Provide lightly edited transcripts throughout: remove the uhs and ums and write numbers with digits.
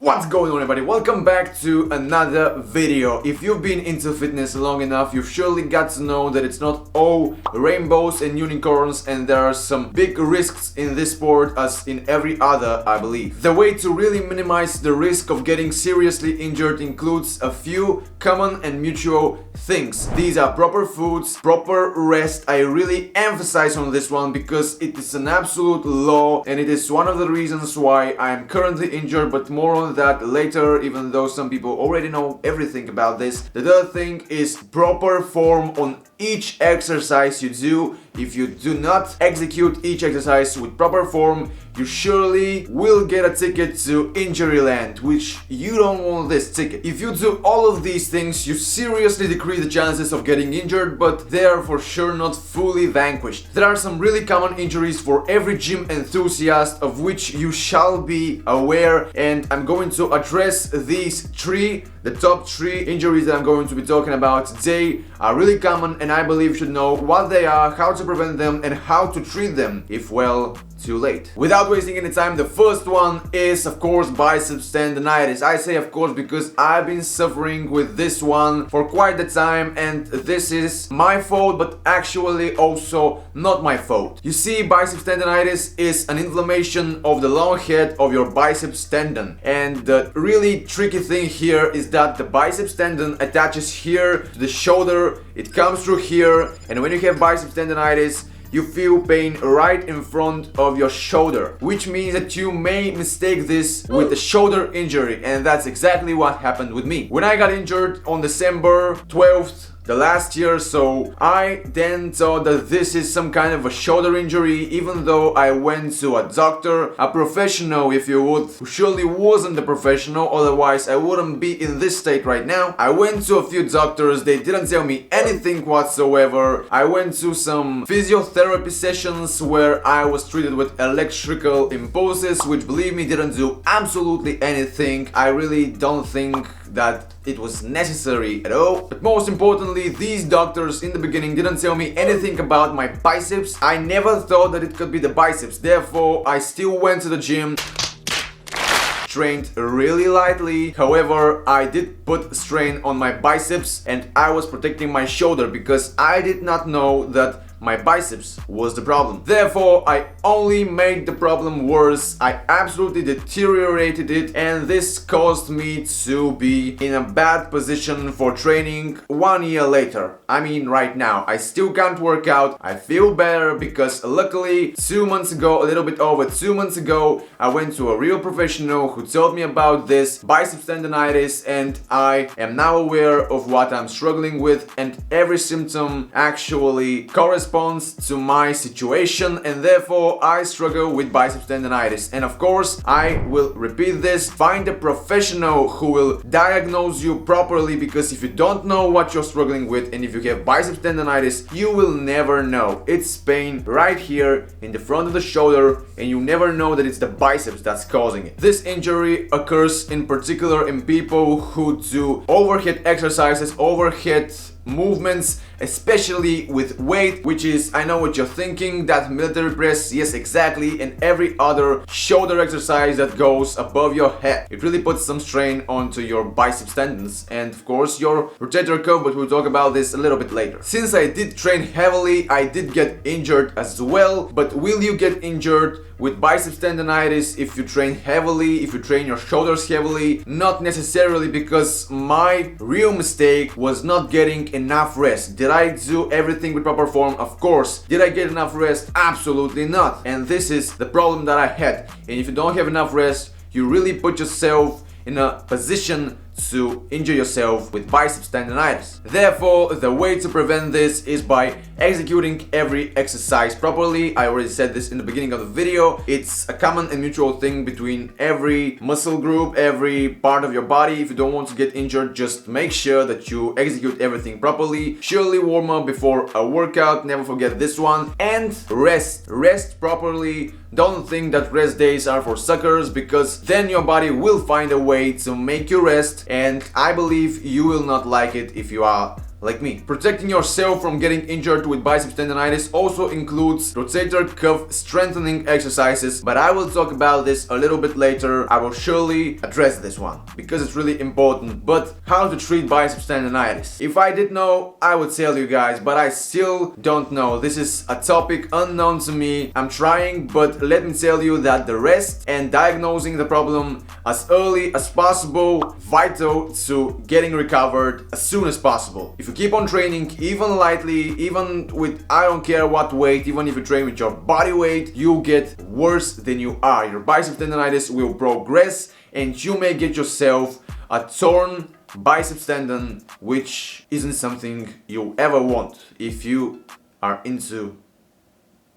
What's going on, everybody? Welcome back to another video. If you've been into fitness long enough, you've surely got to know that it's not all rainbows and unicorns, and there are some big risks in this sport as in every other, I believe. The way to really minimize the risk of getting seriously injured includes a few common and mutual things. These are proper foods, proper rest. I really emphasize on this one because it is an absolute law, and it is one of the reasons why I am currently injured, but more on that later, even though some people already know everything about this. The third thing is proper form on each exercise you do. If you do not execute each exercise with proper form, you surely will get a ticket to injury land, which you don't want this ticket. If you do all of these things, you seriously decrease the chances of getting injured, but they are for sure not fully vanquished. There are some really common injuries for every gym enthusiast of which you shall be aware, and I'm going to address these the top three injuries that I'm going to be talking about today are really common, and I believe you should know what they are, how to prevent them, and how to treat them if, well, too late. Without wasting any time, the first one is, of course, biceps tendonitis. I say of course because I've been suffering with this one for quite the time, and this is my fault, but actually also not my fault. You see, biceps tendonitis is an inflammation of the long head of your biceps tendon, and the really tricky thing here is that the biceps tendon attaches here to the shoulder, it comes through here, and when you have biceps tendonitis, you feel pain right in front of your shoulder, which means that you may mistake this with a shoulder injury, and that's exactly what happened with me. When I got injured on December 12th, the last year, so I then thought that this is some kind of a shoulder injury, even though I went to a doctor, a professional if you would, who surely wasn't a professional, otherwise I wouldn't be in this state right now. I went to a few doctors, they didn't tell me anything whatsoever. I went to some physiotherapy sessions where I was treated with electrical impulses, which, believe me, didn't do absolutely anything. I really don't think that it was necessary at all. But most importantly, these doctors in the beginning didn't tell me anything about my biceps. I never thought that it could be the biceps. Therefore, I still went to the gym, trained really lightly. However, I did put strain on my biceps, and I was protecting my shoulder because I did not know that my biceps was the problem. Therefore, I only made the problem worse. I absolutely deteriorated it, and this caused me to be in a bad position for training 1 year later. I mean, right now, I still can't work out. I feel better because luckily 2 months ago, a little bit over 2 months ago, I went to a real professional who told me about this biceps tendonitis, and I am now aware of what I'm struggling with, and every symptom actually corresponds to my situation, and therefore I struggle with biceps tendonitis. And of course, I will repeat this: find a professional who will diagnose you properly, because if you don't know what you're struggling with, and if you have biceps tendonitis, you will never know. It's pain right here in the front of the shoulder, and you never know that it's the biceps that's causing it. This injury occurs in particular in people who do overhead exercises, overhead movements, especially with weight, which is, I know what you're thinking, that military press, yes, exactly, and every other shoulder exercise that goes above your head. It really puts some strain onto your biceps tendons and of course your rotator cuff, but we'll talk about this a little bit later. Since I did train heavily, I did get injured as well. But will you get injured with biceps tendonitis if you train heavily, if you train your shoulders heavily? Not necessarily, because my real mistake was not getting enough rest. Did I do everything with proper form? Of course. Did I get enough rest? Absolutely not. And this is the problem that I had. And if you don't have enough rest, you really put yourself in a position to injure yourself with biceps tendonitis. Therefore, the way to prevent this is by executing every exercise properly. I already said this in the beginning of the video. It's a common and mutual thing between every muscle group, every part of your body. If you don't want to get injured, just make sure that you execute everything properly. Surely warm up before a workout, never forget this one. And rest properly. Don't think that rest days are for suckers, because then your body will find a way to make you rest, and I believe you will not like it if you are like me. Protecting yourself from getting injured with biceps tendonitis also includes rotator cuff strengthening exercises, but I will talk about this a little bit later. I will surely address this one because it's really important. But how to treat biceps tendonitis? If I did know, I would tell you guys, but I still don't know. This is a topic unknown to me. I'm trying, but let me tell you that the rest and diagnosing the problem as early as possible, vital to getting recovered as soon as possible. If you keep on training, even lightly, even with I don't care what weight, even if you train with your body weight, you get worse than you are. Your biceps tendonitis will progress and you may get yourself a torn biceps tendon, which isn't something you ever want if you are into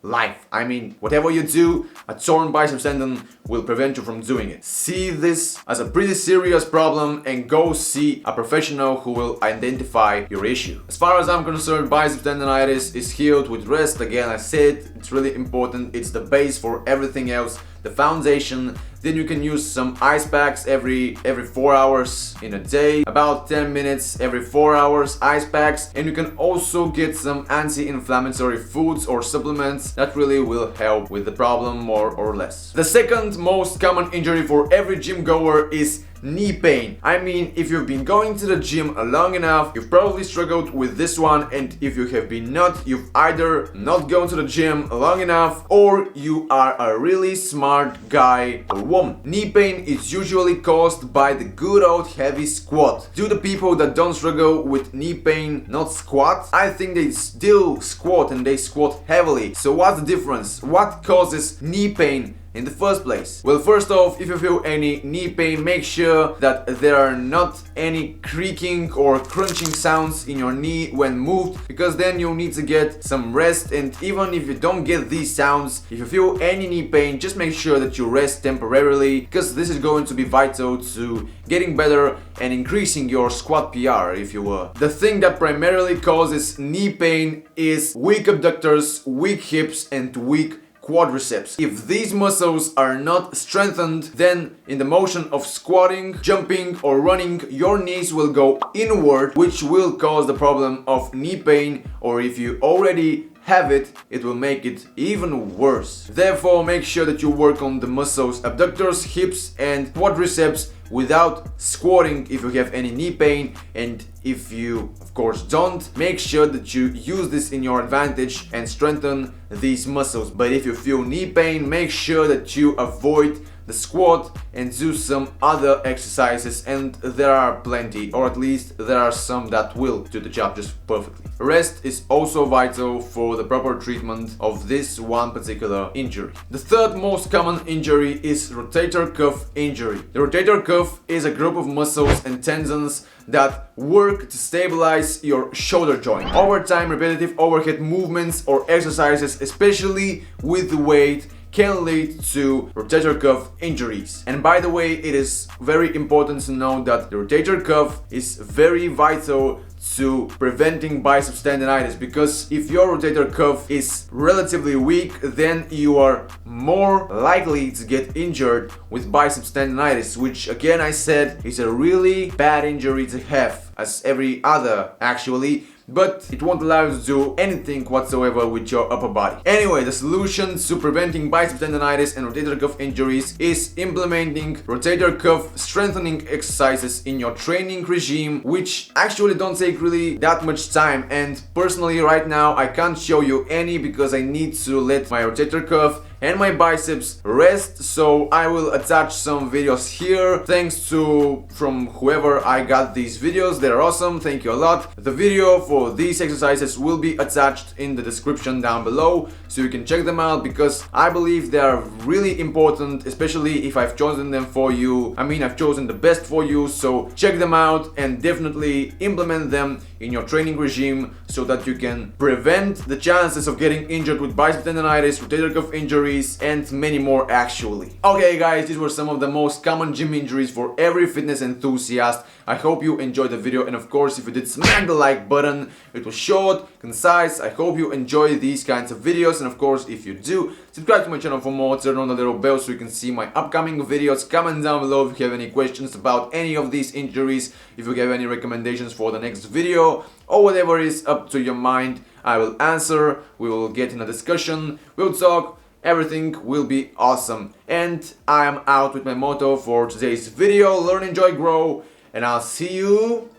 life. I mean, whatever you do, a torn biceps tendon will prevent you from doing it. See this as a pretty serious problem and go see a professional who will identify your issue. As far as I'm concerned, biceps tendonitis is healed with rest. Again, I said it's really important. It's the base for everything else, the foundation. Then you can use some ice packs every 4 hours in a day, about 10 minutes every 4 hours, ice packs. And you can also get some anti-inflammatory foods or supplements that really will help with the problem more or less. The second most common injury for every gym goer is knee pain. I mean, if you've been going to the gym long enough, you've probably struggled with this one, and if you have been not, you've either not gone to the gym long enough or you are a really smart guy or woman. Knee pain is usually caused by the good old heavy squat. Do the people that don't struggle with knee pain not squat? I think they still squat and they squat heavily. So what's the difference? What causes knee pain in the first place? Well, first off, if you feel any knee pain, make sure that there are not any creaking or crunching sounds in your knee when moved, because then you'll need to get some rest. And even if you don't get these sounds, if you feel any knee pain, just make sure that you rest temporarily, because this is going to be vital to getting better and increasing your squat PR, if you will. The thing that primarily causes knee pain is weak abductors, weak hips, and weak quadriceps. If these muscles are not strengthened, then in the motion of squatting, jumping or running, your knees will go inward, which will cause the problem of knee pain, or if you already have it, it will make it even worse. Therefore, make sure that you work on the muscles abductors, hips and quadriceps without squatting if you have any knee pain. And if you of course don't, make sure that you use this in your advantage and strengthen these muscles. But if you feel knee pain, make sure that you avoid the squat and do some other exercises, and there are plenty, or at least there are some that will do the job just perfectly. Rest is also vital for the proper treatment of this one particular injury. The third most common injury is rotator cuff injury. The rotator cuff is a group of muscles and tendons that work to stabilize your shoulder joint. Over time, repetitive overhead movements or exercises, especially with weight, can lead to rotator cuff injuries. And by the way, it is very important to know that the rotator cuff is very vital to preventing biceps tendonitis, because if your rotator cuff is relatively weak, then you are more likely to get injured with biceps tendonitis, which again I said is a really bad injury to have, as every other actually, but it won't allow you to do anything whatsoever with your upper body. Anyway, the solution to preventing biceps tendonitis and rotator cuff injuries is implementing rotator cuff strengthening exercises in your training regime, which actually don't take really that much time. And personally right now I can't show you any because I need to let my rotator cuff and my biceps rest, so I will attach some videos here. Thanks to from whoever I got these videos, they're awesome, thank you a lot. The video for these exercises will be attached in the description down below, so you can check them out, because I believe they are really important, especially if I've chosen them for you. I mean, I've chosen the best for you, so check them out and definitely implement them in your training regime so that you can prevent the chances of getting injured with biceps tendonitis, rotator cuff injury, injuries, and many more actually. Okay guys, these were some of the most common gym injuries for every fitness enthusiast. I hope you enjoyed the video, and of course if you did, smack the like button. It was short, concise. I hope you enjoy these kinds of videos, and of course if you do, subscribe to my channel for more, turn on the little bell so you can see my upcoming videos. Comment down below if you have any questions about any of these injuries, if you have any recommendations for the next video, or whatever is up to your mind. I will answer, we will get in a discussion, we'll talk, everything will be awesome. And I am out with my motto for today's video: learn, enjoy, grow, and I'll see you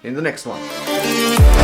in the next one.